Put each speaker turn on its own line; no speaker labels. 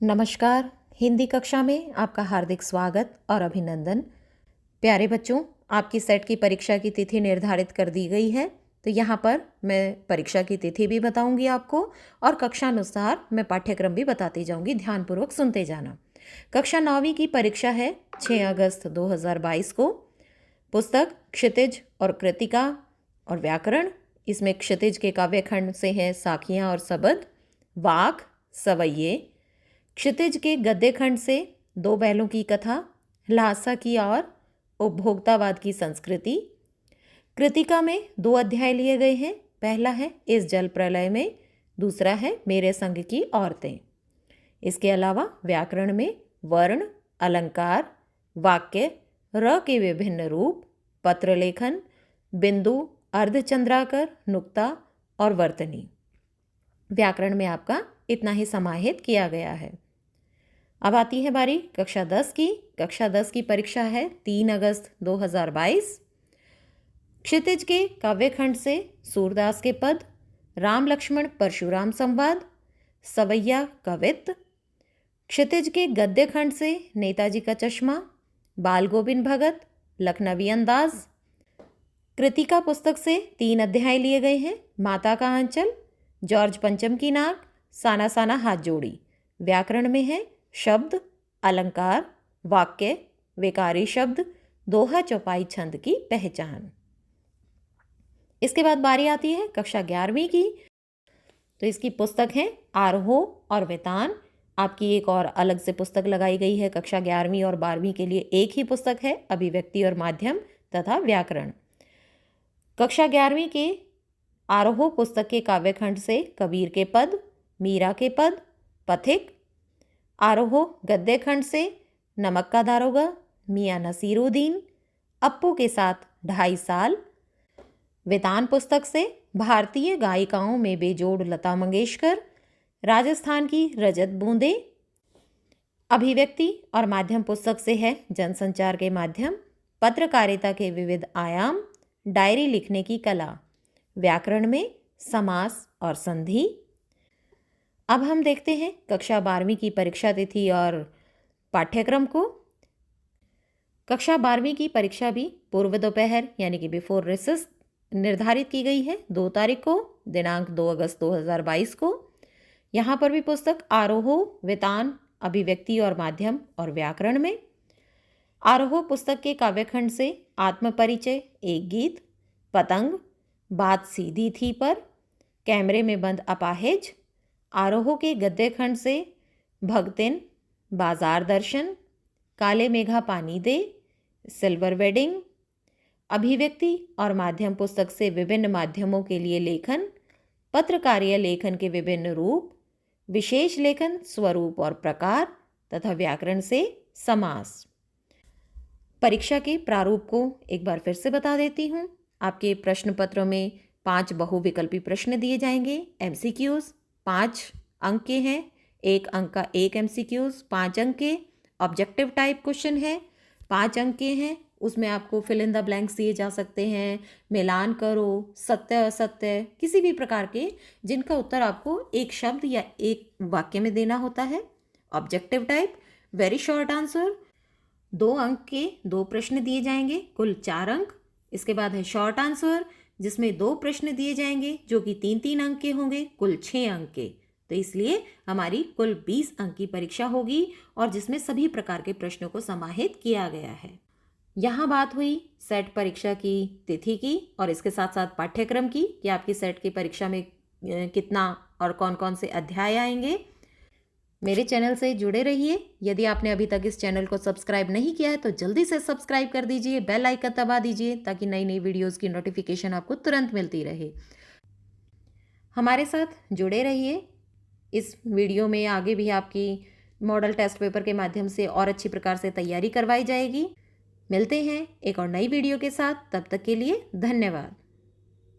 नमस्कार। हिंदी कक्षा में आपका हार्दिक स्वागत और अभिनंदन। प्यारे बच्चों, आपकी सेट की परीक्षा की तिथि निर्धारित कर दी गई है। तो यहाँ पर मैं परीक्षा की तिथि भी बताऊंगी आपको और कक्षानुसार मैं पाठ्यक्रम भी बताती जाऊंगी। ध्यानपूर्वक सुनते जाना। कक्षा 9वीं की परीक्षा है 6 अगस्त 2022 को। पुस्तक क्षितिज और कृतिका और व्याकरण। इसमें क्षितिज के काव्यखंड से हैं साखियाँ और सबद, वाक, सवैये। क्षितिज के गद्य खंड से दो बैलों की कथा, ल्हासा की और उपभोक्तावाद की संस्कृति। कृतिका में 2 अध्याय लिए गए हैं। पहला है इस जल प्रलय में, दूसरा है मेरे संग की औरतें। इसके अलावा व्याकरण में वर्ण, अलंकार, वाक्य, र के विभिन्न रूप, पत्र लेखन, बिंदु, अर्धचंद्राकर, नुक्ता और वर्तनी। व्याकरण में आपका इतना ही समाहित किया गया है। अब आती है बारी कक्षा 10 की। कक्षा 10 की परीक्षा है 3 अगस्त 2022। क्षितिज के काव्यखंड से सूरदास के पद, राम लक्ष्मण परशुराम संवाद, सवैया कवित्त। क्षितिज के गद्य खंड से नेताजी का चश्मा, बाल गोविंद भगत, लखनवी अंदाज। कृतिका पुस्तक से 3 अध्याय लिए गए हैं। माता का आंचल, जॉर्ज पंचम की नाक, साना साना हाथ जोड़ी। व्याकरण में है शब्द, अलंकार, वाक्य, विकारी शब्द, दोहा चौपाई छंद की पहचान। इसके बाद बारी आती है कक्षा 11वीं की। तो इसकी पुस्तक है आरोह और वेतान। आपकी एक और अलग से पुस्तक लगाई गई है। कक्षा 11वीं और 12वीं के लिए एक ही पुस्तक है, अभिव्यक्ति और माध्यम तथा व्याकरण। कक्षा 11वीं के आरोह पुस्तक के काव्यखंड से कबीर के पद, मीरा के पद, पथिक। आरोह गद्य खंड से नमक का दारोगा, मियाँ नसीरुद्दीन, अप्पू के साथ 2.5 साल। वेतान पुस्तक से भारतीय गायिकाओं में बेजोड़ लता मंगेशकर, राजस्थान की रजत बूंदे। अभिव्यक्ति और माध्यम पुस्तक से है जनसंचार के माध्यम, पत्रकारिता के विविध आयाम, डायरी लिखने की कला। व्याकरण में समास और संधि। अब हम देखते हैं कक्षा 12वीं की परीक्षा तिथि और पाठ्यक्रम को। कक्षा 12वीं की परीक्षा भी पूर्व दोपहर यानी कि बिफोर रिसेस निर्धारित की गई है 2 तारीख को, दिनांक 2 अगस्त 2022 को। यहाँ पर भी पुस्तक आरोह, वेतान, अभिव्यक्ति और माध्यम और व्याकरण में। आरोह पुस्तक के काव्यखंड से आत्मपरिचय, एक गीत, पतंग, बात सीधी थी पर, कैमरे में बंद अपाहिज। आरोह के गद्य खंड से भगतिन, बाजार दर्शन, काले मेघा पानी दे, सिल्वर वेडिंग। अभिव्यक्ति और माध्यम पुस्तक से विभिन्न माध्यमों के लिए लेखन, पत्रकारीय लेखन के विभिन्न रूप, विशेष लेखन, स्वरूप और प्रकार तथा व्याकरण से समास। परीक्षा के प्रारूप को एक बार फिर से बता देती हूँ। आपके प्रश्न पत्रों में 5 बहुविकल्पी प्रश्न दिए जाएंगे। MCQs 5 अंक के हैं। 1 अंक का 1 MCQs 5 अंक के। ऑब्जेक्टिव टाइप क्वेश्चन है, 5 अंक के हैं। उसमें आपको फिल इन द ब्लैंक्स दिए जा सकते हैं, मिलान करो, सत्य असत्य, किसी भी प्रकार के जिनका उत्तर आपको एक शब्द या एक वाक्य में देना होता है। Objective type very short answer, 2 अंक के 2 प्रश्न दिए जाएंगे, कुल 4 अंक। इसके बाद है शॉर्ट आंसर, जिसमें 2 प्रश्न दिए जाएंगे जो कि 3-3 अंक के होंगे, कुल 6 अंक के। तो इसलिए हमारी कुल 20 अंक की परीक्षा होगी और जिसमें सभी प्रकार के प्रश्नों को समाहित किया गया है। यहाँ बात हुई सेट परीक्षा की तिथि की और इसके साथ साथ पाठ्यक्रम की कि आपकी सेट की परीक्षा में कितना और कौन कौन से अध्याय आएंगे। मेरे चैनल से जुड़े रहिए। यदि आपने अभी तक इस चैनल को सब्सक्राइब नहीं किया है तो जल्दी से सब्सक्राइब कर दीजिए, बेल आइकन दबा दीजिए ताकि नई नई वीडियोस की नोटिफिकेशन आपको तुरंत मिलती रहे। हमारे साथ जुड़े रहिए। इस वीडियो में आगे भी आपकी मॉडल टेस्ट पेपर के माध्यम से और अच्छी प्रकार से तैयारी करवाई जाएगी। मिलते हैं एक और नई वीडियो के साथ, तब तक के लिए धन्यवाद।